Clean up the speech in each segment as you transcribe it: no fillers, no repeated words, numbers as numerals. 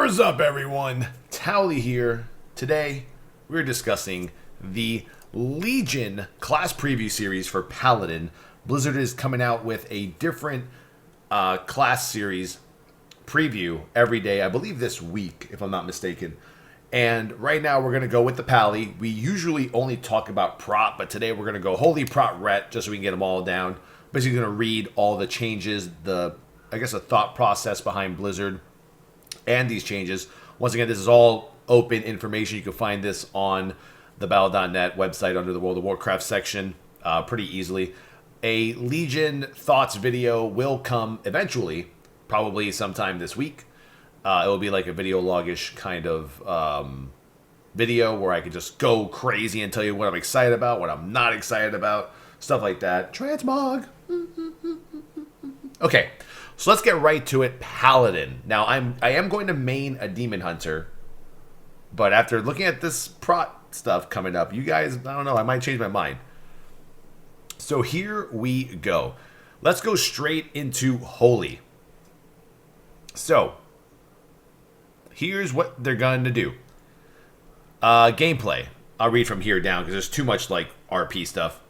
What's up, everyone? Towelliee here. Today, we're discussing the Legion class preview series for Paladin. Blizzard is coming out with a different class series preview every day, I believe this week, if I'm not mistaken. And right now, we're going to go with the Pally. We usually only talk about prop, but today we're going to go wholly prop ret, just so we can get them all down. Basically, going to read all the changes, the thought process behind Blizzard and these changes. Once again, this is all open information. You can find this on the Battle.net website under the World of Warcraft section pretty easily. A Legion thoughts video will come eventually, probably sometime this week. It will be like a video log-ish kind of video where I can just go crazy and tell you what I'm excited about, what I'm not excited about, stuff like that. Transmog. Okay, so let's get right to it. Paladin. Now, I am going to main a Demon Hunter, but after looking at this prot stuff coming up, you guys, I don't know, I might change my mind. So here we go. Let's go straight into Holy. So, here's what they're going to do. Gameplay. I'll read from here down because there's too much like RP stuff.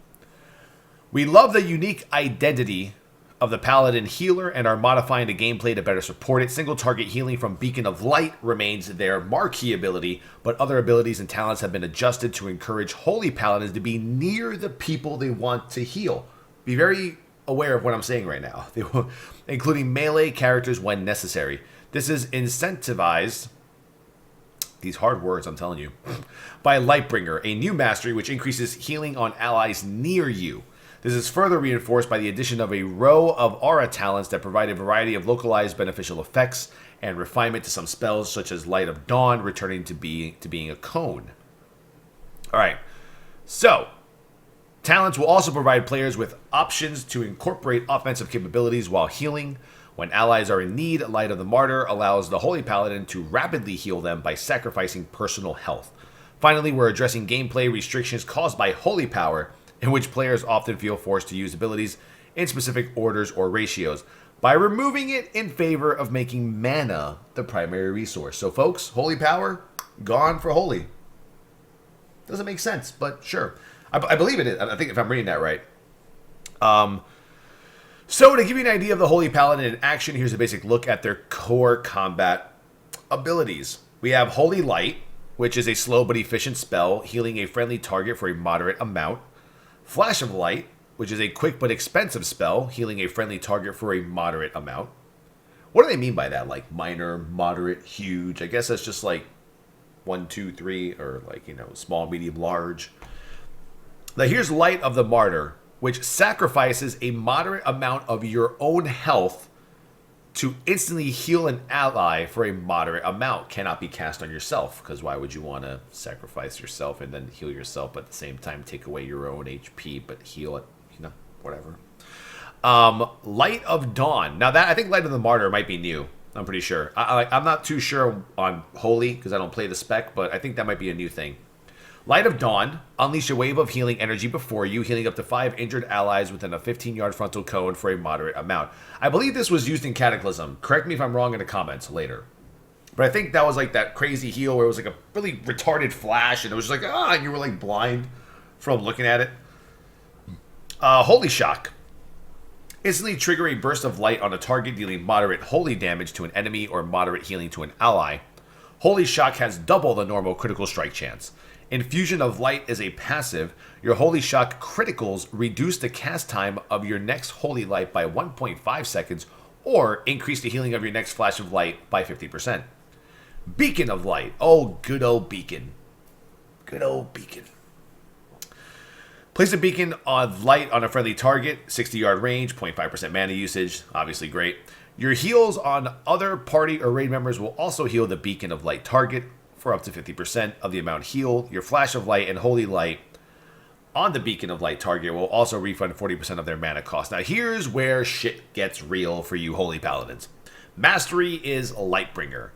We love the unique identity of the Paladin healer and are modifying the gameplay to better support it. Single target healing from Beacon of Light remains their marquee ability, but other abilities and talents have been adjusted to encourage Holy Paladins to be near the people they want to heal. Be very aware of what I'm saying right now, including melee characters when necessary. This is incentivized, these hard words I'm telling you, by Lightbringer, a new mastery which increases healing on allies near you. This is further reinforced by the addition of a row of aura talents that provide a variety of localized beneficial effects and refinement to some spells, such as Light of Dawn, returning to being a cone. Alright, so talents will also provide players with options to incorporate offensive capabilities while healing. When allies are in need, Light of the Martyr allows the Holy Paladin to rapidly heal them by sacrificing personal health. Finally, we're addressing gameplay restrictions caused by Holy Power, in which players often feel forced to use abilities in specific orders or ratios, by removing it in favor of making mana the primary resource. So folks, Holy Power, gone for Holy. Doesn't make sense, but sure. I believe it is. I think if I'm reading that right. So to give you an idea of the Holy Paladin in action, here's a basic look at their core combat abilities. We have Holy Light, which is a slow but efficient spell, healing a friendly target for a moderate amount. Flash of Light, which is a quick but expensive spell, healing a friendly target for a moderate amount. What do they mean by that? Like minor, moderate, huge? I guess that's just like 1, 2, 3, or like, small, medium, large. Now here's Light of the Martyr, which sacrifices a moderate amount of your own health to instantly heal an ally for a moderate amount. Cannot be cast on yourself, because why would you want to sacrifice yourself and then heal yourself, but at the same time take away your own HP, but heal it, whatever. Light of Dawn. Now that, I think Light of the Martyr might be new. I'm pretty sure. I'm not too sure on Holy, because I don't play the spec, but I think that might be a new thing. Light of Dawn. Unleash a wave of healing energy before you, healing up to 5 injured allies within a 15-yard frontal cone for a moderate amount. I believe this was used in Cataclysm. Correct me if I'm wrong in the comments later. But I think that was like that crazy heal where it was like a really retarded flash, and it was just like, and you were like blind from looking at it. Holy Shock. Instantly trigger a burst of light on a target, dealing moderate holy damage to an enemy or moderate healing to an ally. Holy Shock has double the normal critical strike chance. Infusion of Light is a passive. Your Holy Shock criticals reduce the cast time of your next Holy Light by 1.5 seconds, or increase the healing of your next Flash of Light by 50%. Beacon of Light. Oh, good old Beacon. Good old Beacon. Place a Beacon of Light on a friendly target, 60-yard range, 0.5% mana usage, obviously great. Your heals on other party or raid members will also heal the Beacon of Light target for up to 50% of the amount healed. Your Flash of Light and Holy Light on the Beacon of Light target will also refund 40% of their mana cost. Now here's where shit gets real for you Holy Paladins. Mastery is Lightbringer.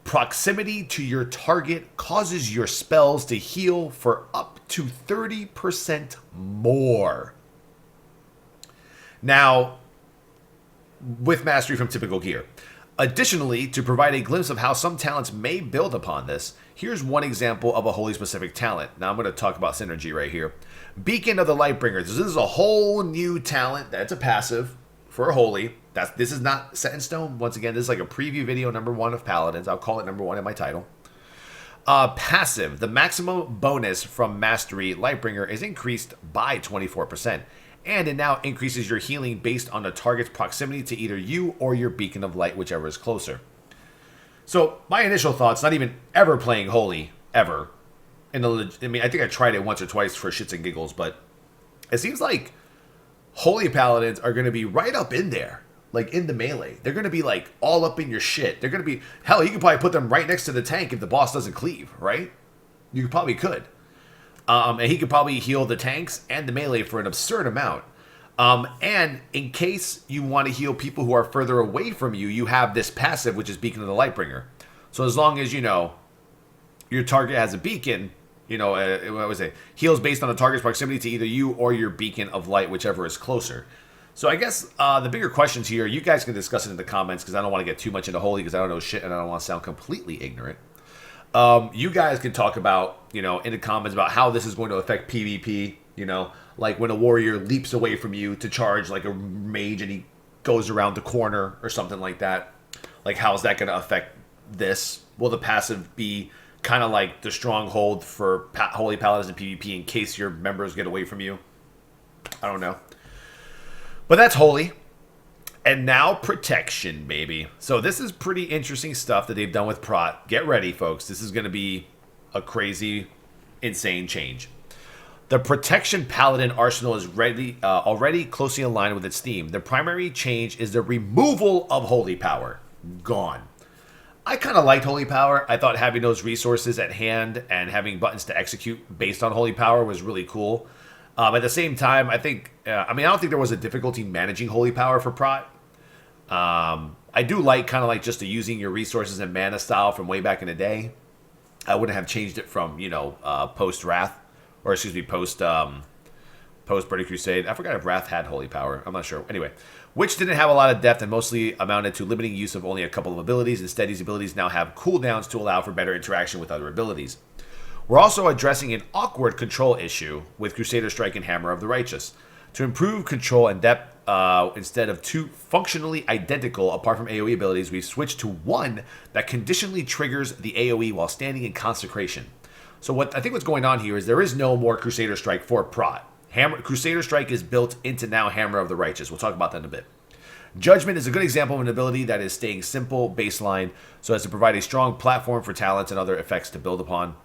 Proximity to your target causes your spells to heal for up to 30% more. Now, with Mastery from typical gear, Additionally, to provide a glimpse of how some talents may build upon this, here's one example of a holy specific talent. Now I'm going to talk about synergy right here. Beacon of the Lightbringer. This is a whole new talent that's a passive for a holy. This is not set in stone. Once again, this is like a preview video number 1 of Paladins. I'll call it number 1 in my title. Passive. The maximum bonus from Mastery Lightbringer is increased by 24%. And it now increases your healing based on the target's proximity to either you or your beacon of light, whichever is closer. So my initial thoughts, not even ever playing holy, ever. I think I tried it once or twice for shits and giggles, but it seems like holy paladins are going to be right up in there, like in the melee. They're going to be like all up in your shit. They're going to be, hell, you could probably put them right next to the tank if the boss doesn't cleave, right? You probably could. And he could probably heal the tanks and the melee for an absurd amount. And in case you want to heal people who are further away from you, you have this passive, which is Beacon of the Lightbringer. So as long as, your target has a beacon, what was it? Heals based on the target's proximity to either you or your beacon of light, whichever is closer. So I guess the bigger questions here, you guys can discuss it in the comments because I don't want to get too much into holy because I don't know shit and I don't want to sound completely ignorant. You guys can talk about, in the comments about how this is going to affect PvP, like when a warrior leaps away from you to charge like a mage and he goes around the corner or something like that. Like, how is that going to affect this? Will the passive be kind of like the stronghold for holy paladins in PvP in case your members get away from you? I don't know. But that's holy. And now protection, baby. So this is pretty interesting stuff that they've done with Prot. Get ready, folks. This is going to be a crazy, insane change. The Protection Paladin arsenal is already closely aligned with its theme. The primary change is the removal of Holy Power. Gone. I kind of liked Holy Power. I thought having those resources at hand and having buttons to execute based on Holy Power was really cool. At the same time, I don't think there was a difficulty managing Holy Power for Prot. I do like kind of like just the using your resources and mana style from way back in the day. I wouldn't have changed it from, post Wrath, or excuse me, post Burning Crusade. I forgot if Wrath had Holy Power. I'm not sure. Anyway, which didn't have a lot of depth and mostly amounted to limiting use of only a couple of abilities. Instead, these abilities now have cooldowns to allow for better interaction with other abilities. We're also addressing an awkward control issue with Crusader Strike and Hammer of the Righteous. To improve control and depth, instead of 2 functionally identical apart from AoE abilities, we've switched to one that conditionally triggers the AoE while standing in consecration. So what's going on here is there is no more Crusader Strike for Prot. Crusader Strike is built into now Hammer of the Righteous. We'll talk about that in a bit. Judgment is a good example of an ability that is staying simple, baseline, so as to provide a strong platform for talents and other effects to build upon.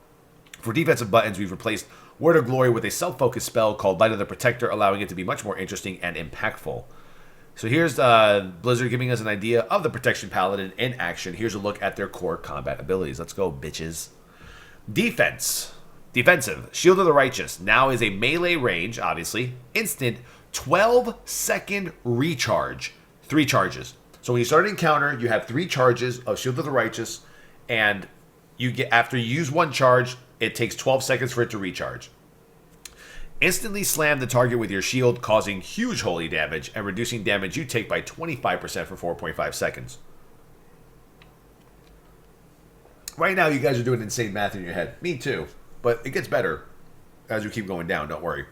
For defensive buttons, we've replaced Word of Glory with a self-focused spell called Light of the Protector, allowing it to be much more interesting and impactful. So here's Blizzard giving us an idea of the Protection Paladin in action. Here's a look at their core combat abilities. Let's go, bitches. Defensive. Shield of the Righteous now is a melee range, obviously. Instant 12-second recharge. 3 charges. So when you start an encounter, you have 3 charges of Shield of the Righteous, and after you use 1 charge, it takes 12 seconds for it to recharge. Instantly slam the target with your shield, causing huge holy damage and reducing damage you take by 25% for 4.5 seconds. Right now, you guys are doing insane math in your head. Me too. But it gets better as you keep going down. Don't worry.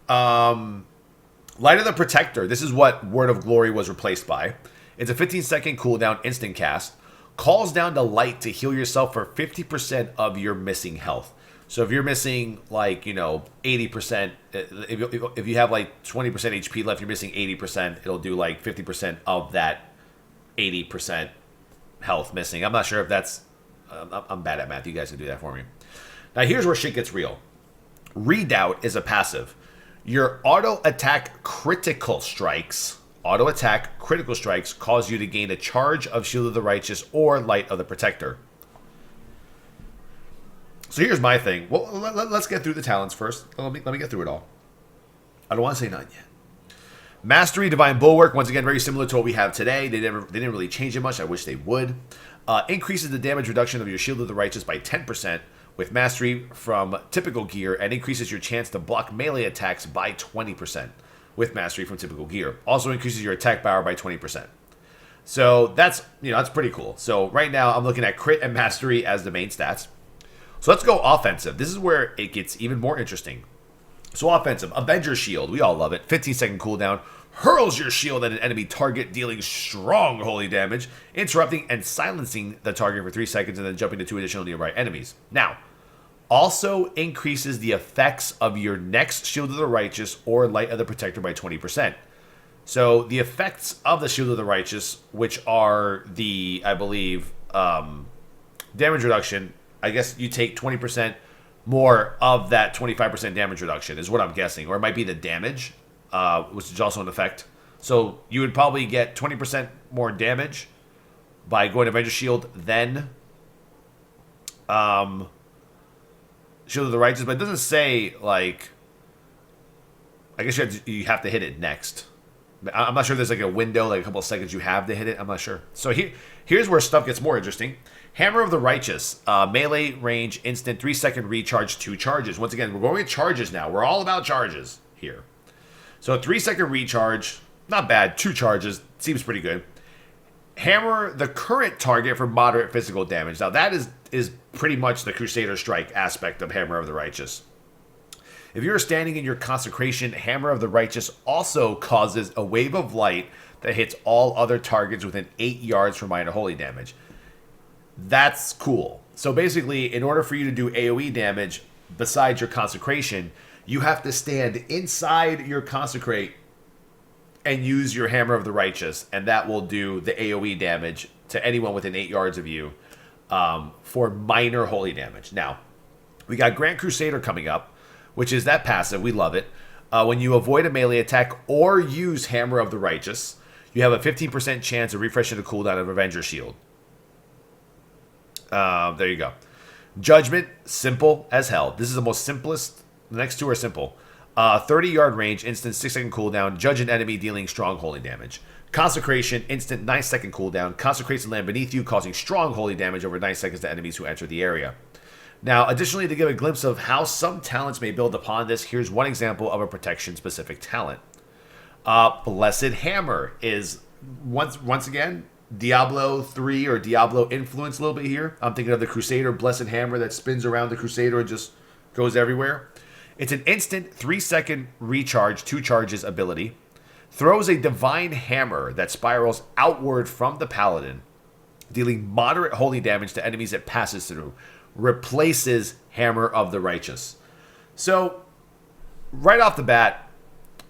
Light of the Protector. This is what Word of Glory was replaced by. It's a 15-second cooldown instant cast. Calls down the light to heal yourself for 50% of your missing health. So if you're missing 80%, if you have 20% HP left, you're missing 80%, it'll do 50% of that 80% health missing. I'm not sure if that's... I'm bad at math. You guys can do that for me. Now here's where shit gets real. Redoubt is a passive. Your auto-attack critical strikes cause you to gain a charge of Shield of the Righteous or Light of the Protector. So here's my thing. Well, let's get through the talents first. Let me get through it all. I don't want to say none yet. Mastery, Divine Bulwark, once again, very similar to what we have today. They didn't really change it much. I wish they would. Increases the damage reduction of your Shield of the Righteous by 10% with Mastery from typical gear, and increases your chance to block melee attacks by 20%. With Mastery from typical gear. Also increases your attack power by 20%. So that's that's pretty cool. So right now I'm looking at crit and mastery as the main stats. So let's go offensive. This is where it gets even more interesting. So offensive, Avenger Shield, we all love it. 15-second cooldown, hurls your shield at an enemy target, dealing strong holy damage, interrupting and silencing the target for 3 seconds, and then jumping to 2 additional nearby enemies. Now, also increases the effects of your next Shield of the Righteous or Light of the Protector by 20%. So the effects of the Shield of the Righteous, which are the, I believe, damage reduction, I guess you take 20% more of that 25% damage reduction is what I'm guessing. Or it might be the damage, which is also an effect. So you would probably get 20% more damage by going Avenger Shield than Shield of the Righteous. But it doesn't say, like, I guess you have to hit it next. I'm not sure if there's like a window, like a couple of seconds you have to hit it. I'm not sure. So here's where stuff gets more interesting. Hammer of the Righteous, melee range, instant, 3-second recharge, 2 charges. Once again, we're going with charges now. We're all about charges here. So 3-second recharge, not bad. 2 charges, seems pretty good. Hammer the current target for moderate physical damage. Now that is pretty much the Crusader Strike aspect of Hammer of the Righteous. If you're standing in your consecration, Hammer of the Righteous also causes a wave of light that hits all other targets within 8 yards for minor holy damage. That's cool. So basically, in order for you to do AoE damage besides your consecration, you have to stand inside your consecrate and use your Hammer of the Righteous, and that will do the AoE damage to anyone within 8 yards of you for minor holy damage. Now, we got Grand Crusader coming up, which is that passive. We love it. When you avoid a melee attack or use Hammer of the Righteous, you have a 15% chance of refreshing the cooldown of Avenger Shield. There you go. Judgment, simple as hell. This is the most simplest. The next two are simple. 30-yard range, instant 6-second cooldown. Judge an enemy dealing strong holy damage. Consecration, instant 9-second cooldown. Consecrates the land beneath you, causing strong holy damage over 9 seconds to enemies who enter the area. Now, additionally, to give a glimpse of how some talents may build upon this, here's one example of a protection-specific talent. Blessed Hammer is, once again, Diablo 3 or Diablo influence a little bit here. I'm thinking of the Crusader Blessed Hammer that spins around the Crusader and just goes everywhere. It's an instant 3-second recharge, 2 charges ability. Throws a divine hammer that spirals outward from the Paladin, dealing moderate holy damage to enemies it passes through. Replaces Hammer of the Righteous. So, right off the bat,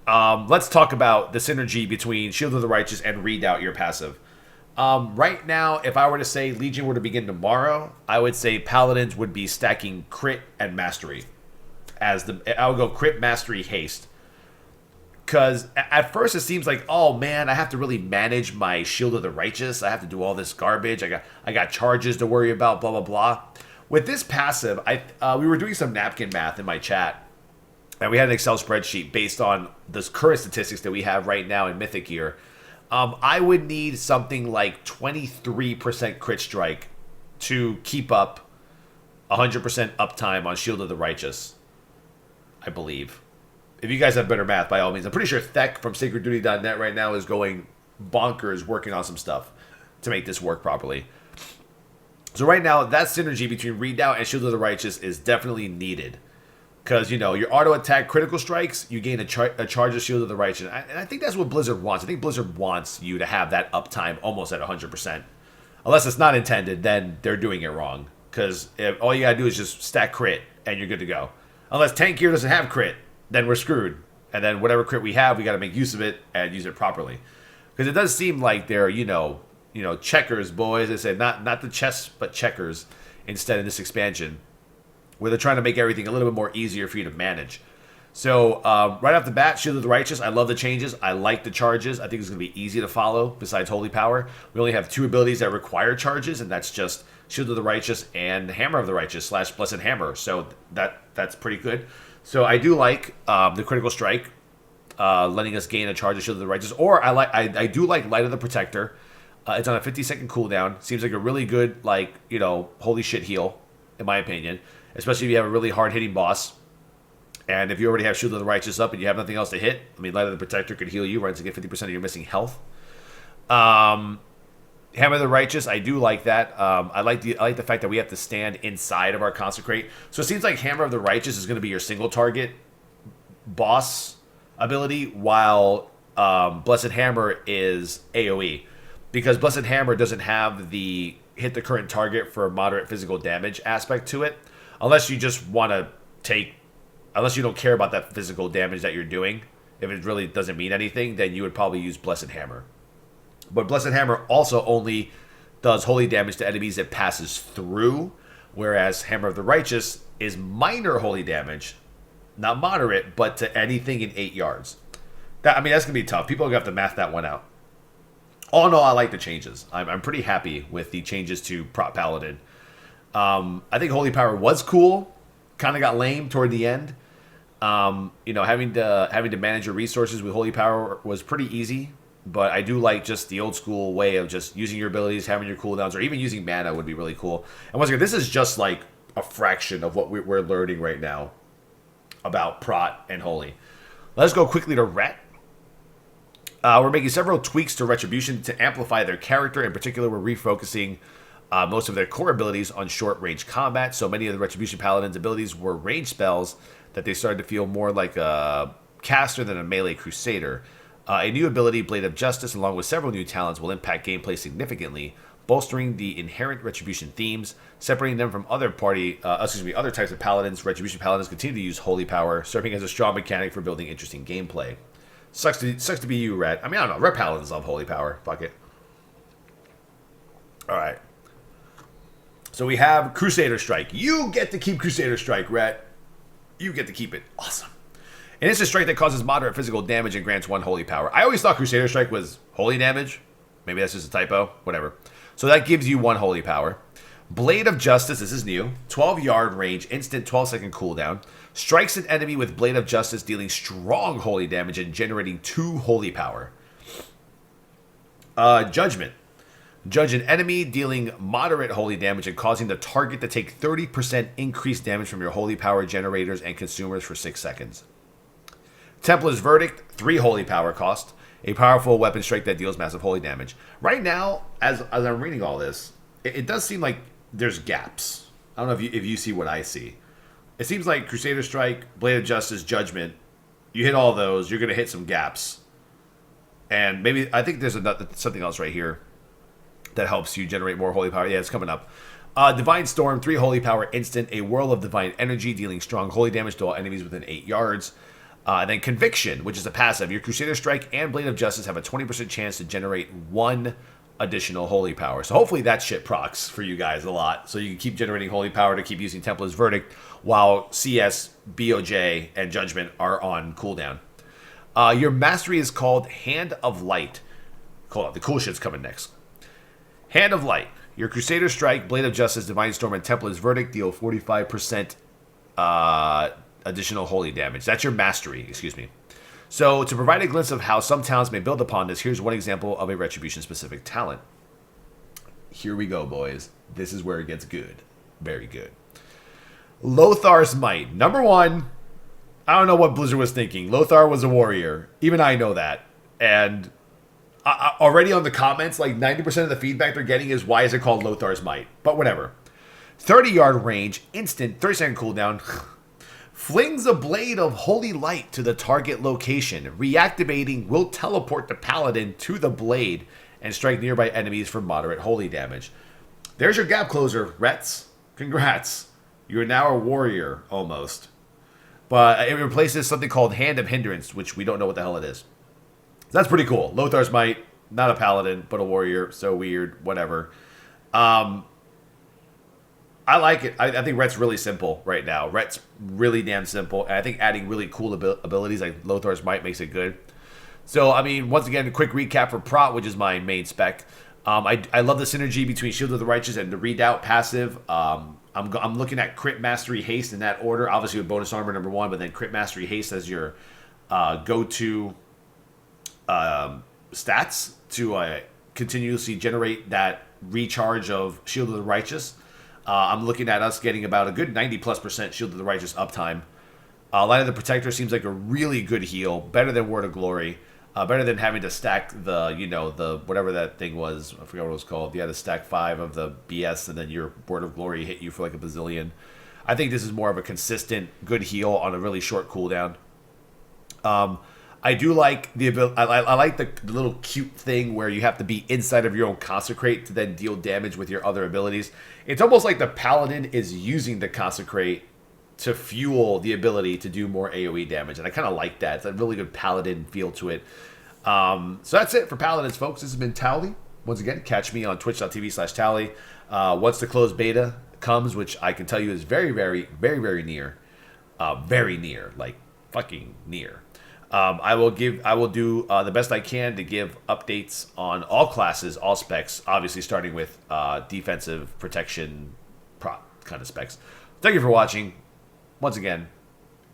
let's talk about the synergy between Shield of the Righteous and Redoubt, your passive. Right now, if I were to say Legion were to begin tomorrow, I would say Paladins would be stacking Crit and Mastery. I would go Crit, Mastery, Haste. Because at first it seems like, oh man, I have to really manage my Shield of the Righteous. I have to do all this garbage. I got charges to worry about, blah, blah, blah. With this passive, we were doing some napkin math in my chat, and we had an Excel spreadsheet based on the current statistics that we have right now in Mythic Gear. I would need something like 23% crit strike to keep up 100% uptime on Shield of the Righteous, I believe. If you guys have better math, by all means. I'm pretty sure Thek from SacredDuty.net right now is going bonkers working on some stuff to make this work properly. So right now, that synergy between Redoubt and Shield of the Righteous is definitely needed. Because, your auto-attack critical strikes, you gain a charge of Shield of the Righteous. And I think that's what Blizzard wants. I think Blizzard wants you to have that uptime almost at 100%. Unless it's not intended, then they're doing it wrong. Because all you gotta do is just stack crit, and you're good to go. Unless Tank Gear doesn't have crit, then we're screwed. And then whatever crit we have, we gotta make use of it and use it properly. Because it does seem like they're, checkers, boys. They say not the chess, but checkers instead in this expansion, where they're trying to make everything a little bit more easier for you to manage. So right off the bat, Shield of the Righteous, I love the changes. I like the charges. I think it's going to be easy to follow besides Holy Power. We only have 2 abilities that require charges, and that's just Shield of the Righteous and Hammer of the Righteous / Blessed Hammer. So that's pretty good. So I do like the Critical Strike, letting us gain a charge of Shield of the Righteous. Or I do like Light of the Protector. It's on a 50-second cooldown. Seems like a really good, holy shit heal, in my opinion. Especially if you have a really hard-hitting boss. And if you already have Shield of the Righteous up and you have nothing else to hit, Light of the Protector could heal you, right, to get 50% of your missing health. Hammer of the Righteous, I do like that. I like the fact that we have to stand inside of our Consecrate. So it seems like Hammer of the Righteous is going to be your single target boss ability, while Blessed Hammer is AoE. Because Blessed Hammer doesn't have the hit the current target for moderate physical damage aspect to it. Unless you just want to unless you don't care about that physical damage that you're doing. If it really doesn't mean anything, then you would probably use Blessed Hammer. But Blessed Hammer also only does holy damage to enemies it passes through, whereas Hammer of the Righteous is minor holy damage, not moderate, but to anything in 8 yards. That's going to be tough. People are going to have to math that one out. All in all, I like the changes. I'm pretty happy with the changes to Prot Paladin. I think Holy Power was cool. Kind of got lame toward the end. Having to manage your resources with Holy Power was pretty easy. But I do like just the old school way of just using your abilities, having your cooldowns, or even using mana would be really cool. And once again, this is just like a fraction of what we're learning right now about Prot and Holy. Let's go quickly to Ret. We're making several tweaks to Retribution to amplify their character. In particular, we're refocusing most of their core abilities on short-range combat. So many of the Retribution Paladin's abilities were range spells that they started to feel more like a caster than a melee crusader. A new ability, Blade of Justice, along with several new talents, will impact gameplay significantly, bolstering the inherent Retribution themes, separating them from other types of Paladins. Retribution Paladins continue to use Holy Power, serving as a strong mechanic for building interesting gameplay. Sucks to be you, Ret. I don't know. Ret Paladins love Holy Power. Fuck it. Alright. So we have Crusader Strike. You get to keep Crusader Strike, Ret. You get to keep it. Awesome. And it's a strike that causes moderate physical damage and grants 1 Holy Power. I always thought Crusader Strike was holy damage. Maybe that's just a typo. Whatever. So that gives you 1 Holy Power. Blade of Justice, this is new. 12-yard range, instant 12-second cooldown. Strikes an enemy with Blade of Justice, dealing strong holy damage and generating 2 Holy Power. Judgment. Judge an enemy, dealing moderate holy damage and causing the target to take 30% increased damage from your Holy Power generators and consumers for 6 seconds. Templar's Verdict, 3 Holy Power cost. A powerful weapon strike that deals massive holy damage. Right now, as I'm reading all this, it does seem like there's gaps. I don't know if you see what I see. It seems like Crusader Strike, Blade of Justice, Judgment, you hit all those, you're going to hit some gaps. And maybe, I think there's something else right here that helps you generate more Holy Power. Yeah, it's coming up. Divine Storm, 3 Holy Power instant, a whirl of divine energy, dealing strong holy damage to all enemies within 8 yards. And then Conviction, which is a passive. Your Crusader Strike and Blade of Justice have a 20% chance to generate 1 additional Holy Power. So hopefully that shit procs for you guys a lot. So you can keep generating Holy Power to keep using Templar's Verdict while CS, BOJ, and Judgment are on cooldown. Your mastery is called Hand of Light. Hold on, the cool shit's coming next. Hand of Light. Your Crusader Strike, Blade of Justice, Divine Storm, and Templar's Verdict deal 45% additional holy damage. That's your mastery, excuse me. So, to provide a glimpse of how some talents may build upon this, here's one example of a Retribution-specific talent. Here we go, boys. This is where it gets good. Very good. Lothar's Might. Number 1, I don't know what Blizzard was thinking. Lothar was a warrior. Even I know that. And already on the comments, like 90% of the feedback they're getting is, why is it called Lothar's Might? But whatever. 30-yard range, instant, 30-second cooldown. Flings a blade of holy light to the target location. Reactivating will teleport the paladin to the blade and strike nearby enemies for moderate holy damage. There's your gap closer, Rets. Congrats. You're now a warrior, almost. But it replaces something called Hand of Hindrance, which we don't know what the hell it is. So that's pretty cool. Lothar's Might, not a paladin, but a warrior. So weird, whatever. I like it. I think Ret's really simple right now. Ret's really damn simple. And I think adding really cool abilities like Lothar's Might makes it good. So, I mean, once again, a quick recap for Prot, which is my main spec. I love the synergy between Shield of the Righteous and the Redoubt passive. I'm looking at Crit Mastery Haste in that order. Obviously with bonus armor number 1, but then Crit Mastery Haste as your go-to stats to continuously generate that recharge of Shield of the Righteous. I'm looking at us getting about a good 90+% Shield of the Righteous uptime. Light of the Protector seems like a really good heal, better than Word of Glory. Better than having to stack the whatever that thing was. I forgot what it was called. You had to stack 5 of the BS, and then your Word of Glory hit you for like a bazillion. I think this is more of a consistent good heal on a really short cooldown. I do like the ability. I like the little cute thing where you have to be inside of your own consecrate to then deal damage with your other abilities. It's almost like the paladin is using the consecrate to fuel the ability to do more AoE damage, and I kind of like that. It's a really good paladin feel to it. So that's it for paladins, folks. This has been Towelliee. Once again, catch me on twitch.tv/Towelliee. Once the closed beta comes, which I can tell you is very, very, very, very near, like fucking near. I will do the best I can to give updates on all classes, all specs, obviously starting with defensive, protection, prop kind of specs. Thank you for watching. Once again,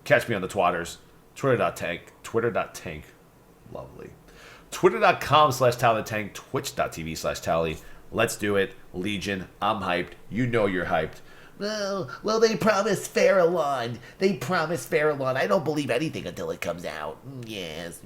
catch me on the twatters, twitter.tank, lovely, twitter.com/TowellieTank, twitch.tv/Towelliee. Let's do it. Legion, I'm hyped. You know you're hyped. Well, they promised Farallon. I don't believe anything until it comes out. Yes.